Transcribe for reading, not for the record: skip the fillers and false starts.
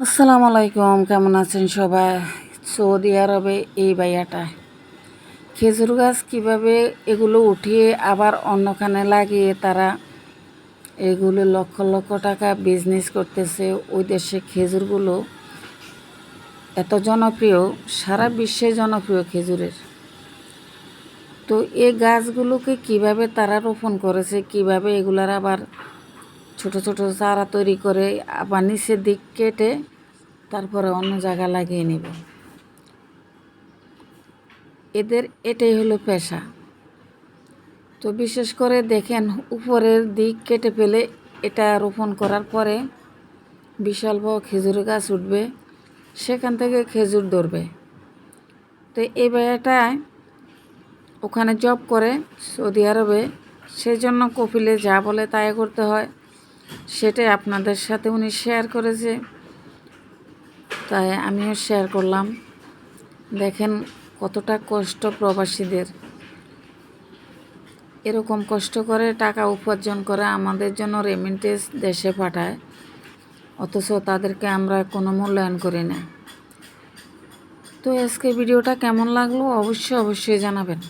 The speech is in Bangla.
আসসালামু আলাইকুম, কেমন আছেন সবাই? সৌদি আরবে এই বাইয়াটা খেজুর গাছ কীভাবে এগুলো উঠিয়ে আবার অন্যখানে লাগিয়ে তারা এগুলো লক্ষ লক্ষ টাকা বিজনেস করতেছে। ওই দেশে খেজুরগুলো এত জনপ্রিয়, সারা বিশ্বে জনপ্রিয় খেজুরের। তো এই গাছগুলোকে কিভাবে তারা রোপণ করেছে, কিভাবে এগুলার আবার ছোট ছোট চারা তৈরি করে আবার নিচের দিক কেটে তারপরে অন্য জায়গা লাগিয়ে নেবে, এদের এটাই হলো পেশা। তো বিশেষ করে দেখেন, উপরের দিক কেটে ফেলে এটা রোপণ করার পরে বিশাল বড় খেজুর গাছ উঠবে, সেখান থেকে খেজুর ধরবে। তো এই ভাইয়াটায় ওখানে জব করে সৌদি আরবে, সেই জন্য কপিলে যা বলে তাই করতে হয়, সেটাই আপনাদের সাথে উনি শেয়ার করেছে, তাই আমিও শেয়ার করলাম। দেখেন কতটা কষ্ট প্রবাসীদের, এরকম কষ্ট করে টাকা উপার্জন করে আমাদের জন্য রেমিটেন্স দেশে পাঠায়, অথচ তাদেরকে আমরা কোনো মূল্যায়ন করি না। তো আজকে ভিডিওটা কেমন লাগলো অবশ্যই জানাবেন।